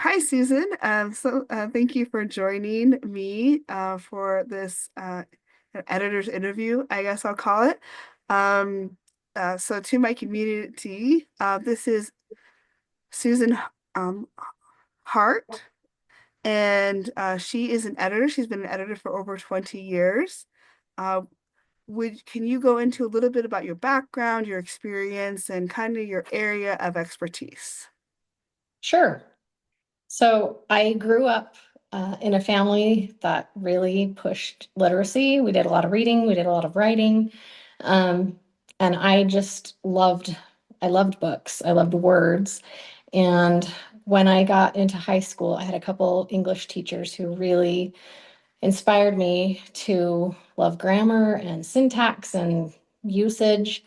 Hi, Susan. Thank you for joining me for this editor's interview, I guess I'll call it. Um, to my community, this is Susan um, Hart, and she is an editor. She's been an editor for over 20 years. Uh, can you go into a little bit about your background, your experience, and kind of your area of expertise? Sure. So I grew up in a family that really pushed literacy. We did a lot of reading, we did a lot of writing, um, and I loved books, I loved words. And when I got into high school, I had a couple English teachers who really inspired me to love grammar and syntax and usage.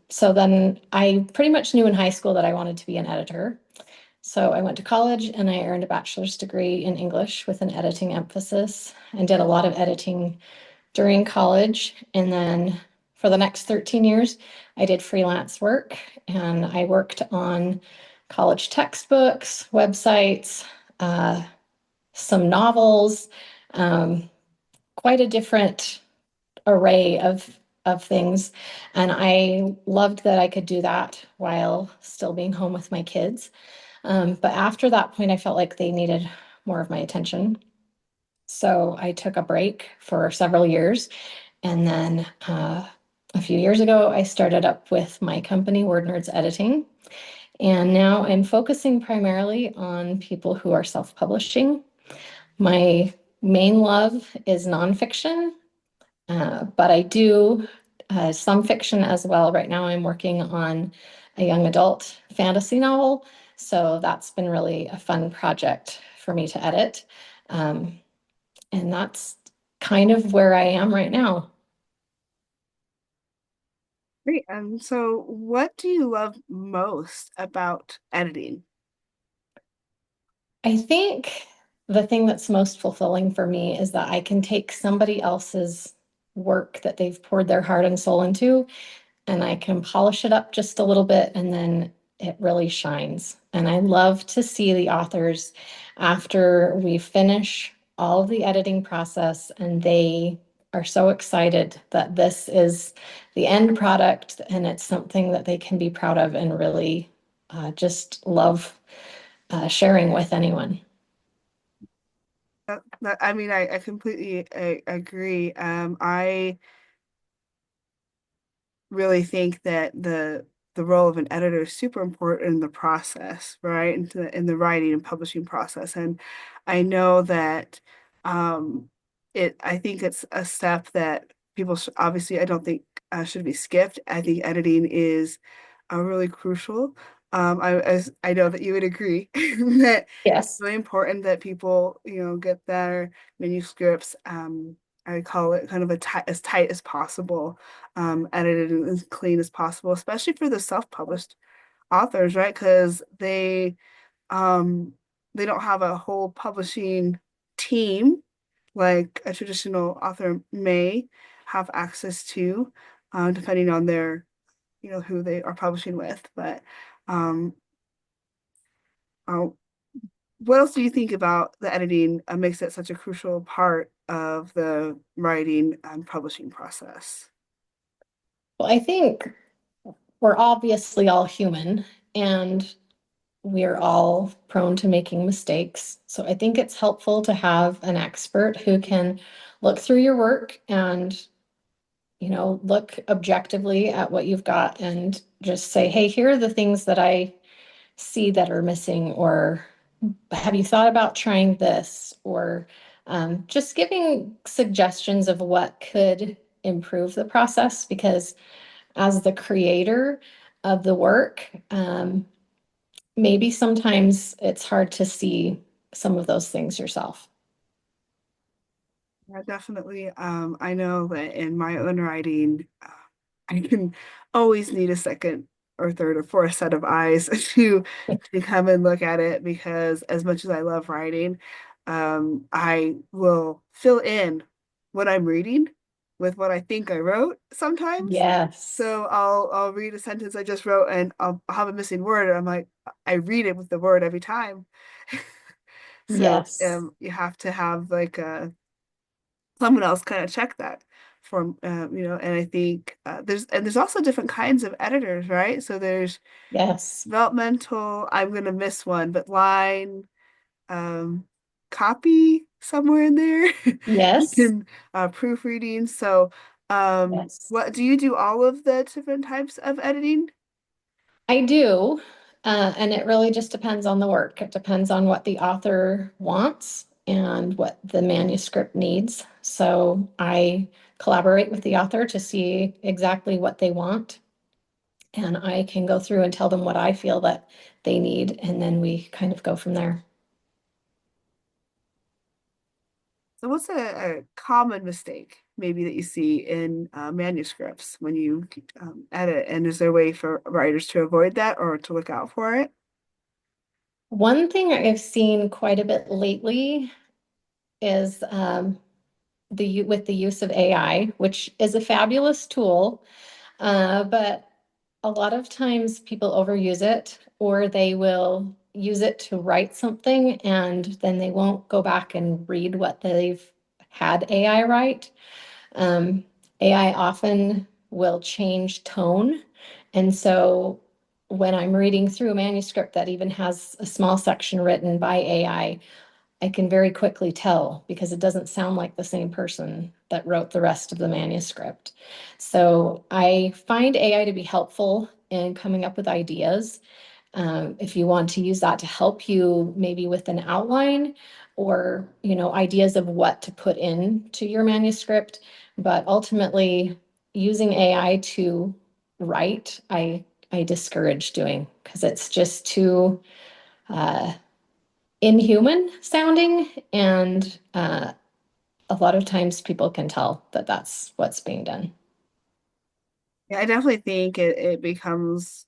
So then I pretty much knew in high school that I wanted to be an editor. So I went to college and I earned a bachelor's degree in English with an editing emphasis and did a lot of editing during college. And then for the next 13 years, I did freelance work and I worked on college textbooks, websites, uh, some novels, um, quite a different array of things. And I loved that I could do that while still being home with my kids. But after that point, I felt like they needed more of my attention. So I took a break for several years. And then a few years ago, I started up with my company, Word Nerds Editing. And now I'm focusing primarily on people who are self-publishing. My main love is nonfiction, but I do some fiction as well. Right now, I'm working on a young adult fantasy novel. So that's been really a fun project for me to edit. Um, and that's kind of where I am right now. Great. So what do you love most about editing? I think the thing that's most fulfilling for me is that I can take somebody else's work that they've poured their heart and soul into and I can polish it up just a little bit and then it really shines. And I love to see the authors after we finish all of the editing process and they are so excited that this is the end product and it's something that they can be proud of and really just love sharing with anyone. I completely agree. I really think that the role of an editor is super important in the process, right? In the writing and publishing process. And I know that um, I think it's a step that people obviously, I don't think should be skipped. I think editing is really crucial. I know that you would agree that it's Yes. really important that people, get their manuscripts. I call it kind of as tight as possible, edited and as clean as possible, especially for the self-published authors, right? Because um, they don't have a whole publishing team like a traditional author may have access to, depending on their, who they are publishing with. But um, uh, what else do you think about the editing makes it such a crucial part of the writing and publishing process? Well, I think we're obviously all human and we're all prone to making mistakes. So I think it's helpful to have an expert who can look through your work and, look objectively at what you've got and just say, hey, here are the things that I see that are missing, or have you thought about trying this? Or just giving suggestions of what could improve the process because as the creator of the work, maybe sometimes it's hard to see some of those things yourself. Yeah, definitely. I know that in my own writing, I can always need a second or third or fourth set of eyes to come and look at it because as much as I love writing, I will fill in what I'm reading with what I think I wrote sometimes. Yes. So I'll read a sentence I just wrote and I'll have a missing word. And I'm like, I read it with the word every time. So Yes. you have to have like someone else kind of check that for and I think there's also different kinds of editors, right? So there's Yes. developmental, I'm gonna miss one, but line, um, copy somewhere in there, Yes. and proofreading. So, Yes. what do you do all of the different types of editing? I do, and it really just depends on the work. It depends on what the author wants and what the manuscript needs. So I collaborate with the author to see exactly what they want, and I can go through and tell them what I feel that they need, and then we kind of go from there. So, what's a common mistake maybe that you see in manuscripts when you edit? And is there a way for writers to avoid that or to look out for it? One thing I've seen quite a bit lately is with the use of AI, which is a fabulous tool. But a lot of times people overuse it, or they will use it to write something and then they won't go back and read what they've had AI write. Um, AI often will change tone. And so when I'm reading through a manuscript that even has a small section written by I can very quickly tell because it doesn't sound like the same person that wrote the rest of the manuscript. So I find AI to be helpful in coming up with ideas. If you want to use that to help you maybe with an outline or, ideas of what to put into your manuscript. But ultimately, using AI to write, I discourage doing because it's just too uh, inhuman sounding, and a lot of times people can tell that that's what's being done. Yeah, I definitely think it becomes,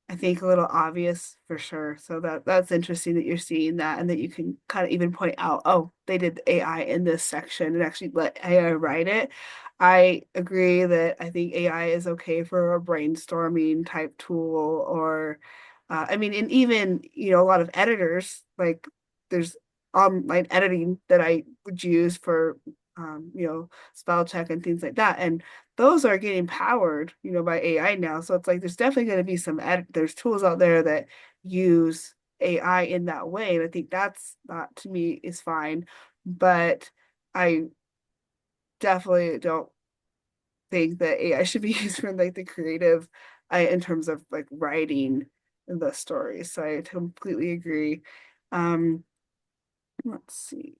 I think, a little obvious for sure. So that's interesting that you're seeing that and that you can kind of even point out, oh, they did AI in this section and actually let AI write it. I agree that I think AI is okay for a brainstorming type tool or I mean, and even, a lot of editors, like there's online editing that I would use for spell check and things like that. And those are getting powered, by AI now. So it's like there's definitely going to be there's tools out there that use AI in that way. And I think that to me is fine. But I definitely don't think that AI should be used for like the creative in terms of like writing the stories. So I completely agree. Um, let's see.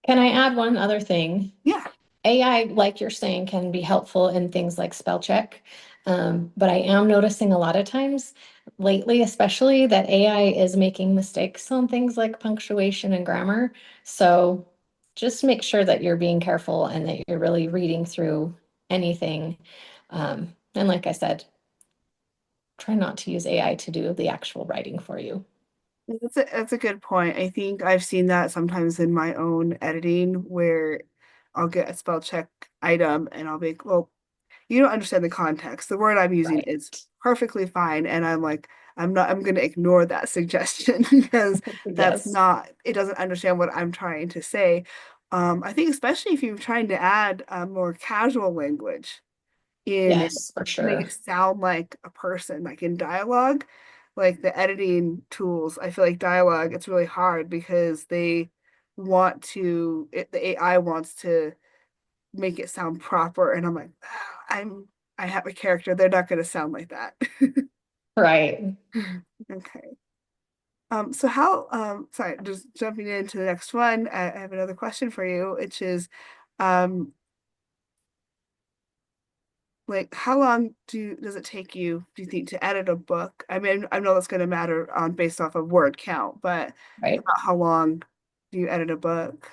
Can I add one other thing? Yeah. AI, like you're saying, can be helpful in things like spell check. But I am noticing a lot of times lately, especially that AI is making mistakes on things like punctuation and grammar. So just make sure that you're being careful and that you're really reading through anything. And like I said, try not to use AI to do the actual writing for you. That's a good point. I think I've seen that sometimes in my own editing where I'll get a spell check item and I'll be like, well, you don't understand the context. The word I'm using Right. is perfectly fine. And I'm like, I'm going to ignore that suggestion because Yes. it doesn't understand what I'm trying to say. I think especially if you're trying to add more casual language in it Yes, for to make sure. it sound like a person, like in dialogue, like the editing tools, I feel like dialogue, it's really hard because the AI wants to make it sound proper. And I'm like, "Ah, I have a character. They're not going to sound like that." Right. Okay. Sorry, just jumping into the next one. I have another question for you, which is, um, like, how long does it take you, do you think, to edit a book? I mean, I know that's going to matter on based off of word count, but Right. about how long do you edit a book?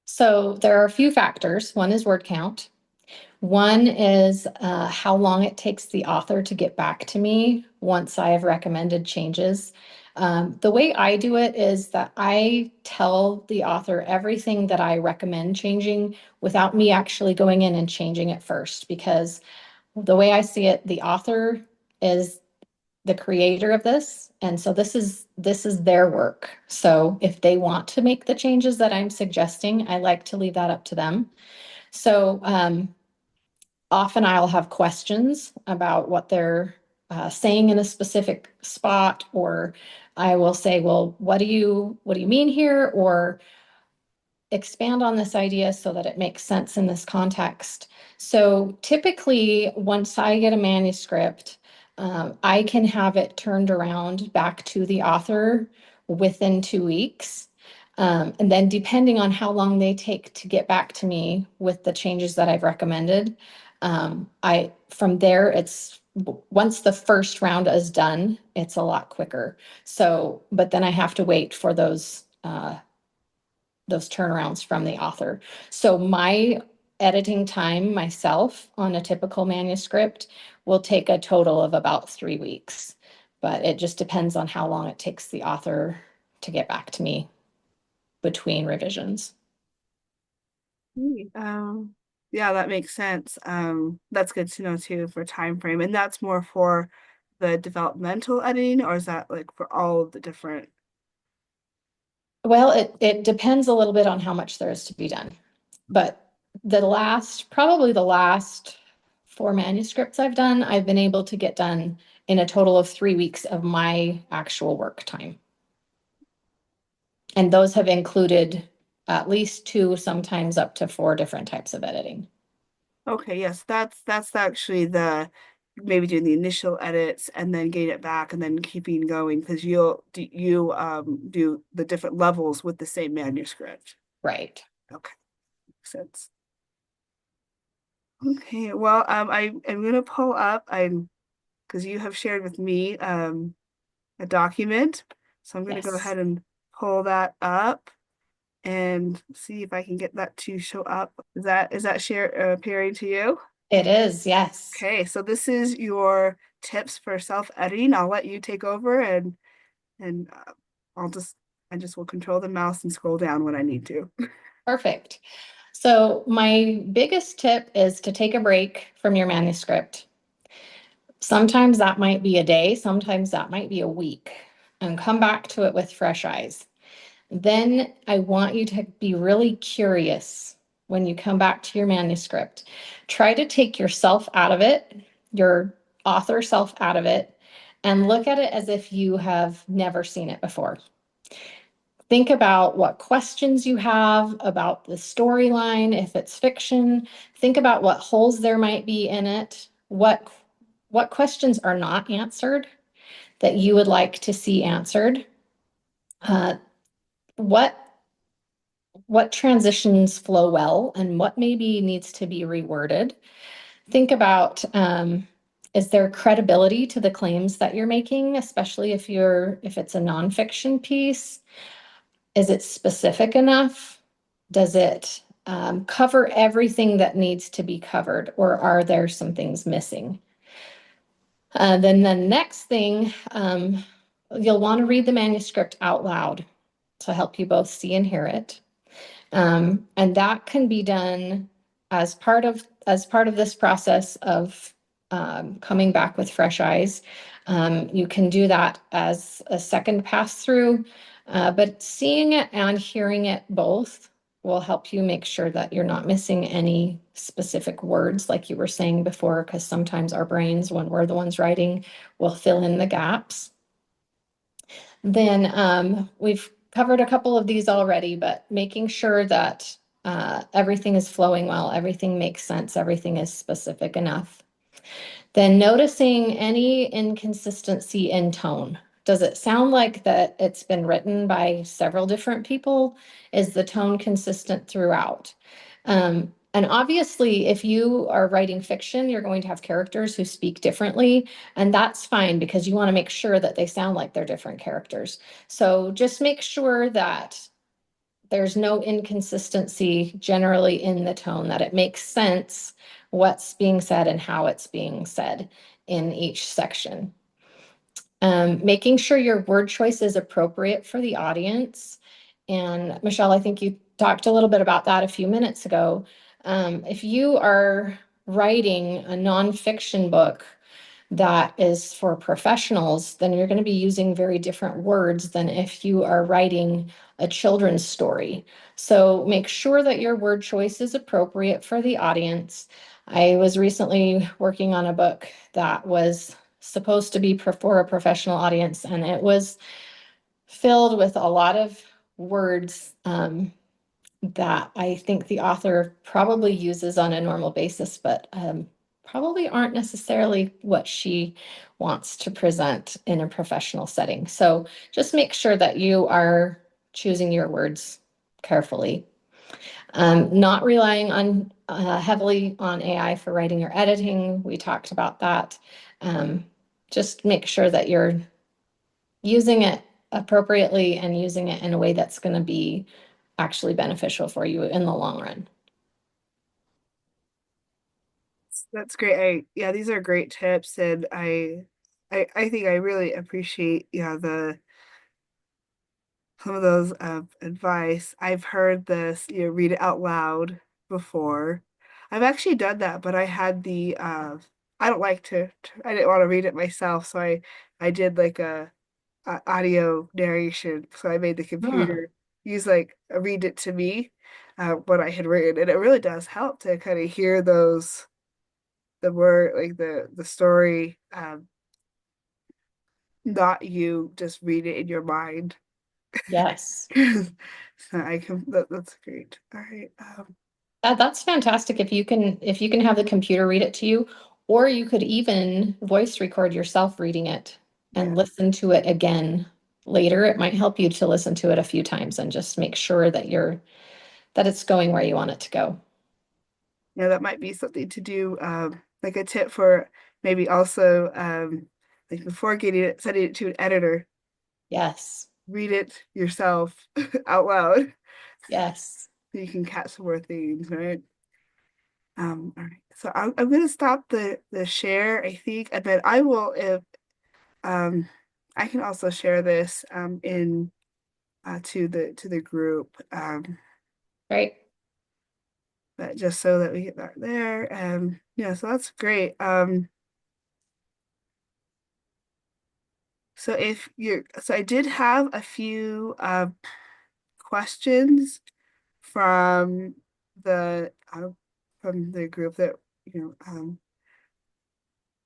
So there are a few factors. One is word count. One is how long it takes the author to get back to me once I have recommended changes. The way I do it is that I tell the author everything that I recommend changing without me actually going in and changing it first, because the way I see it, the author is the creator of this, and so this is their work. So if they want to make the changes that I'm suggesting, I like to leave that up to them. So often I'll have questions about what they're saying in a specific spot, or I will say, well, what do you mean here? Or expand on this idea so that it makes sense in this context. So typically, once I get a manuscript, I can have it turned around back to the author within 2 weeks. And then, depending on how long they take to get back to me with the changes that I've recommended, I from there it's once the first round is done, it's a lot quicker. So, but then I have to wait for those turnarounds from the author. So my editing time myself on a typical manuscript will take a total of about 3 weeks, but it just depends on how long it takes the author to get back to me between revisions. Hmm. Yeah, that makes sense. That's good to know too for time frame. And that's more for the developmental editing, or is that like for all of the different? Well, it depends a little bit on how much there is to be done. But probably the last 4 manuscripts I've done, I've been able to get done in a total of 3 weeks of my actual work time. And those have included at least two, sometimes up to four different types of editing. Okay, yes, that's actually the maybe doing the initial edits and then getting it back and then keeping going because you do the different levels with the same manuscript. Right. Okay, makes sense. Okay, well, I'm gonna pull up I'm because you have shared with me a document, so I'm gonna go Yes, ahead and pull that up and see if I can get that to show up. Is that share appearing to you? it is. Yes. Okay, so this is your tips for self-editing. I'll let you take over and I'll just I just will control the mouse and scroll down when I need to. Perfect. So, my biggest tip is to take a break from your manuscript. Sometimes that might be a day, sometimes that might be a week, and come back to it with fresh eyes. Then I want you to be really curious when you come back to your manuscript. Try to take yourself out of it, your author self out of it, and look at it as if you have never seen it before. Think about what questions you have about the storyline, if it's fiction. Think about what holes there might be in it. What questions are not answered that you would like to see answered? Uh, what what transitions flow well and what maybe needs to be reworded. Think about, is there credibility to the claims that you're making, especially if it's a nonfiction piece? Is it specific enough? Does it cover everything that needs to be covered, or are there some things missing? Then the next thing, you'll want to read the manuscript out loud to help you both see and hear it. And that can be done as part of this process of coming back with fresh eyes. You can do that as a second pass through, but seeing it and hearing it both will help you make sure that you're not missing any specific words, like you were saying before, because sometimes our brains, when we're the ones writing, will fill in the gaps. Then we've covered a couple of these already, but making sure that everything is flowing well, everything makes sense, everything is specific enough. Then noticing any inconsistency in tone. Does it sound like that it's been written by several different people? Is the tone consistent throughout? And obviously, if you are writing fiction, you're going to have characters who speak differently, and that's fine because you want to make sure that they sound like they're different characters. So just make sure that there's no inconsistency generally in the tone, that it makes sense what's being said and how it's being said in each section. Making sure your word choice is appropriate for the audience. And Michelle, I think you talked a little bit about that a few minutes ago. If you are writing a nonfiction book that is for professionals, then you're going to be using very different words than if you are writing a children's story. So make sure that your word choice is appropriate for the audience. I was recently working on a book that was supposed to be for a professional audience, and it was filled with a lot of words that I think the author probably uses on a normal basis, but probably aren't necessarily what she wants to present in a professional setting. So just make sure that you are choosing your words carefully. Not relying on heavily on AI for writing or editing. We talked about that. Um, just make sure that you're using it appropriately and using it in a way that's going to be actually beneficial for you in the long run. That's great. Yeah, these are great tips, and I think I really appreciate, the some of those advice. I've heard this, read it out loud before. I've actually done that, but I had the I don't like I didn't want to read it myself, so I did like a audio narration. So I made the Hmm. computer use like read it to me what I had written, and it really does help to kind of hear those the word like the story, not you just read it in your mind. Yes. So that's great. All right. That's fantastic if you can have the computer read it to you, or you could even voice record yourself reading it and Yeah. listen to it again later. It might help you to listen to it a few times and just make sure that that it's going where you want it to go. Yeah, that might be something to do. Like a tip for maybe also like before sending it to an editor, Yes. read it yourself out loud Yes. so you can catch some more things, right? All right. So I'm gonna stop the share, I think, and then I will if um I can also share this in to the group, Right. but just so that we get that there. Yeah, so that's great. So if you're so I did have a few questions from the group that you know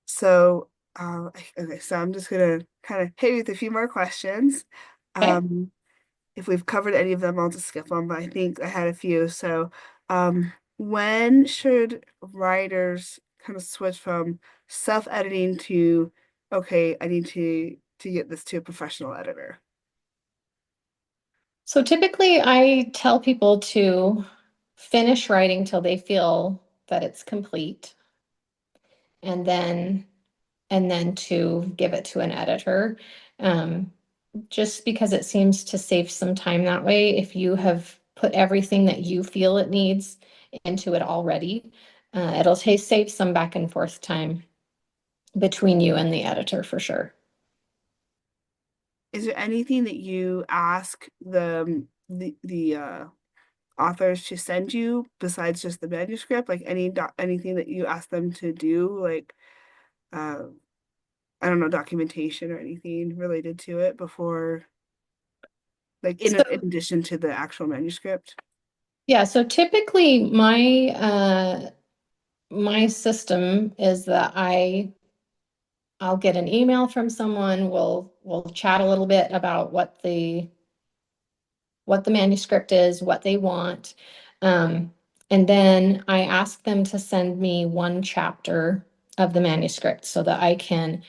so okay, so I'm just gonna kind of hit you with a few more questions. Okay. Um, if we've covered any of them, I'll just skip them, but I think I had a few. So, when should writers kind of switch from self-editing to, okay, I need to get this to a professional editor? So typically I tell people to finish writing till they feel that it's complete and then to give it to an editor. Um, just because it seems to save some time that way. If you have put everything that you feel it needs into it already, it'll save some back and forth time between you and the editor for sure. Is there anything that you ask the authors to send you besides just the manuscript? Like anything that you ask them to do, like uh, I don't know, documentation or anything related to it before, like So in addition to the actual manuscript? yeah, so typically my system is that I'll get an email from someone, we'll chat a little bit about what the manuscript is, what they want. And then I ask them to send me one chapter of the manuscript so that I can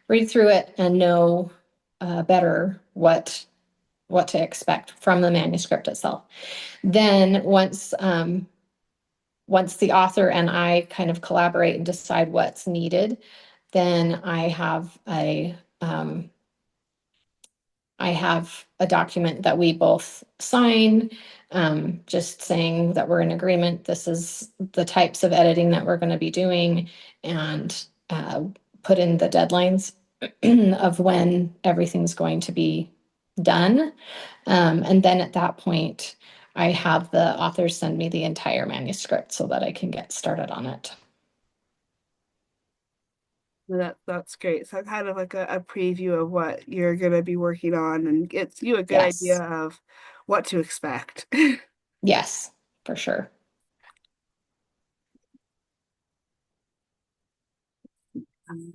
read through it and know better what to expect from the manuscript itself. Then once the author and I kind of collaborate and decide what's needed, then I have a document that we both sign, just saying that we're in agreement. This is the types of editing that we're going to be doing, and put in the deadlines. of when everything's going to be done. And then at that point, I have the authors send me the entire manuscript so that I can get started on it. That's great. So kind of like a preview of what you're gonna be working on and gets you a good idea Yes. of what to expect. Yes, for sure.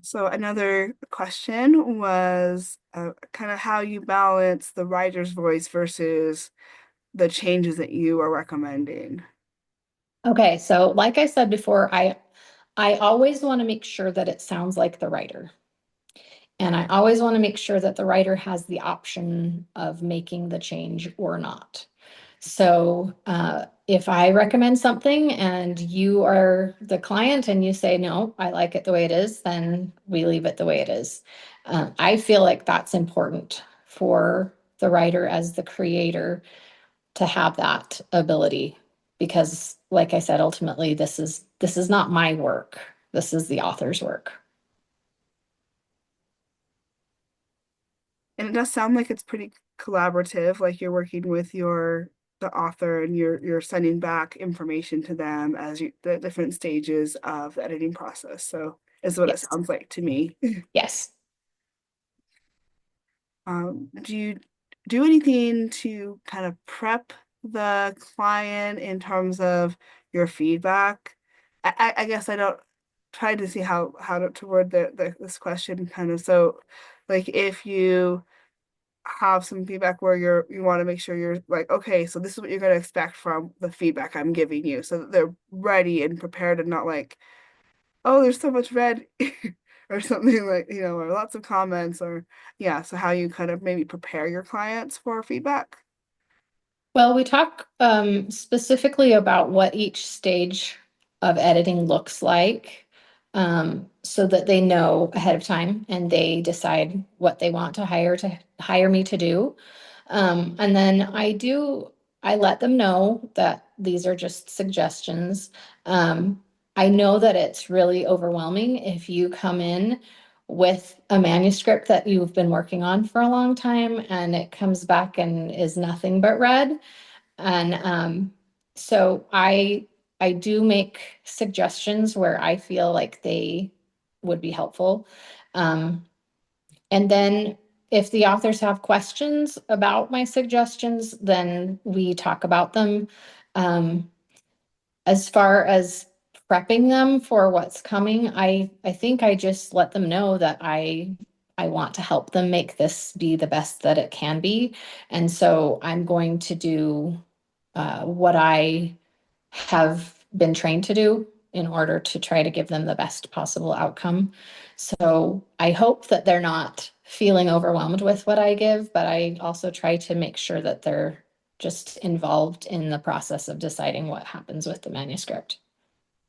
So another question was kind of how you balance the writer's voice versus the changes that you are recommending. Okay, so like I said before, I always want to make sure that it sounds like the writer. And I always want to make sure that the writer has the option of making the change or not. So if I recommend something and you are the client and you say, no, I like it the way it is, then we leave it the way it is. I feel like that's important for the writer as the creator to have that ability because like I said, ultimately this is not my work. This is the author's work. And it does sound like it's pretty collaborative, like you're working with the author and you're sending back information to them as the different stages of the editing process. So is what it Yes. sounds like to me. Yes. Do you do anything to kind of prep the client in terms of your feedback? I guess I don't try to see how to word this question kind of so like if you have some feedback where you want to make sure you're like, okay, so this is what you're going to expect from the feedback I'm giving you, so that they're ready and prepared and not like, oh, there's so much red or something like, or lots of comments or yeah. So how you kind of maybe prepare your clients for feedback. Well, we talk specifically about what each stage of editing looks like so that they know ahead of time and they decide what they want to hire me to do. And then I let them know that these are just suggestions. I know that it's really overwhelming if you come in with a manuscript that you've been working on for a long time and it comes back and is nothing but red. And so I do make suggestions where I feel like they would be helpful. Um, and then if the authors have questions about my suggestions, then we talk about them. Um, as far as prepping them for what's coming, I think I just let them know that I want to help them make this be the best that it can be. And so I'm going to do what I have been trained to do in order to try to give them the best possible outcome. So I hope that they're not feeling overwhelmed with what I give, but I also try to make sure that they're just involved in the process of deciding what happens with the manuscript.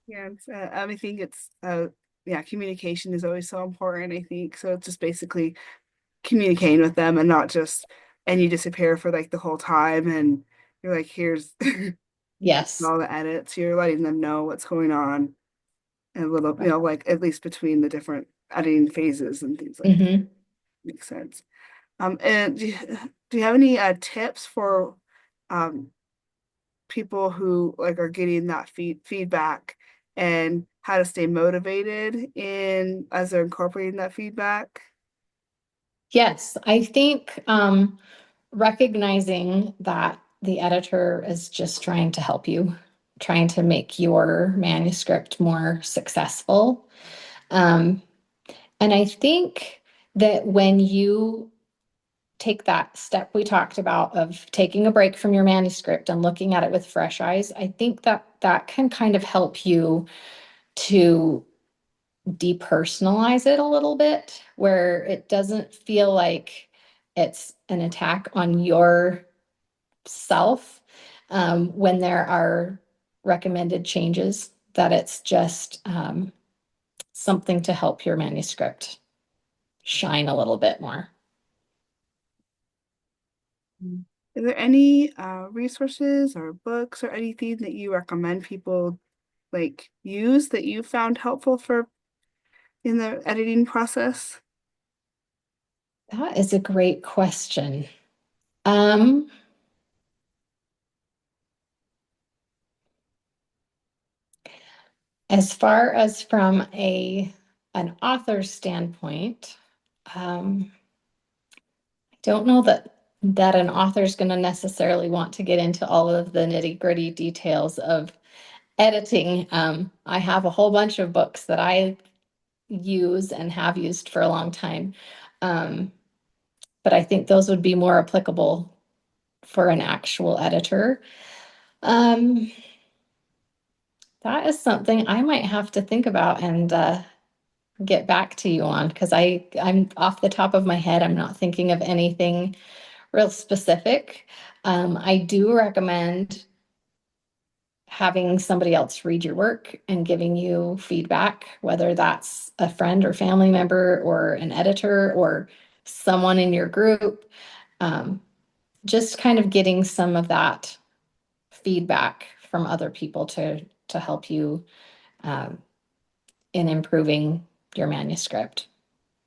Yeah, I think it's yeah, communication is always so important, I think. So it's just basically communicating with them and not just and you disappear for like the whole time and you're like, here's Yes. all the edits. You're letting them know what's going on and a little, like at least between the different editing phases and things like that. Hmm. Makes sense. And do you have any tips for um people who like are getting that feedback and how to stay motivated in as they're incorporating that feedback? Yes, I think recognizing that the editor is just trying to help you, trying to make your manuscript more successful. Um, and I think that when you take that step we talked about of taking a break from your manuscript and looking at it with fresh eyes, I think that that can kind of help you to depersonalize it a little bit, where it doesn't feel like it's an attack on your self when there are recommended changes, that it's just something to help your manuscript shine a little bit more. Mm. Is there any resources or books or anything that you recommend people like use that you found helpful for in the editing process? That is a great question. Um, as far as from a an author's standpoint, I don't know that an author is going to necessarily want to get into all of the nitty-gritty details of editing. I have a whole bunch of books that I use and have used for a long time. Um, but I think those would be more applicable for an actual editor. Um, that is something I might have to think about and get back to you on because I'm off the top of my head. I'm not thinking of anything real specific. I do recommend having somebody else read your work and giving you feedback, whether that's a friend or family member or an editor or someone in your group. Um, just kind of getting some of that feedback from other people to help you um, in improving your manuscript.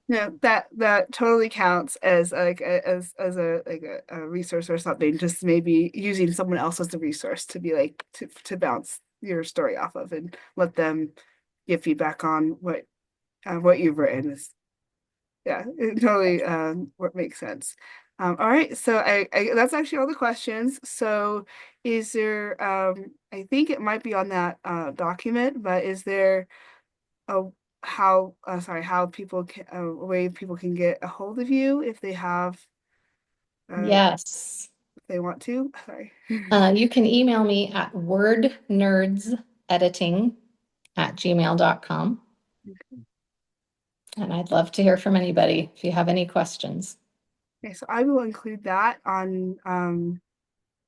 Yeah, that totally counts as like as a like a resource or something. Just maybe using someone else as a resource to be like to bounce your story off of and let them give feedback on what you've written is yeah, it totally what makes sense. All right, so I that's actually all the questions. So is there I think it might be on that document, but is there a how sorry how people can a way people can get a hold of you if they have Yes. if they want to? Sorry. You can email me at wordnerdsediting@gmail.com. And I'd love to hear from anybody if you have any questions. Okay, so I will include that on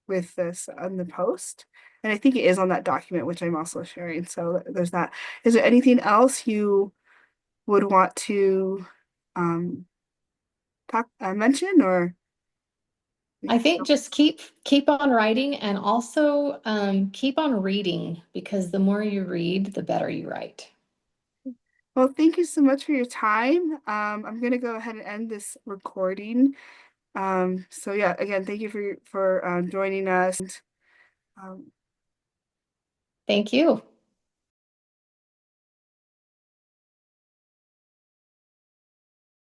with this on the post. And I think it is on that document, which I'm also sharing. So there's that. Is there anything else you would want to um talk mention or I think just keep on writing and also keep on reading because the more you read, the better you write. well, thank you so much for your time. I'm gonna go ahead and end this recording. So yeah, again, thank you for joining us. Um, Thank you.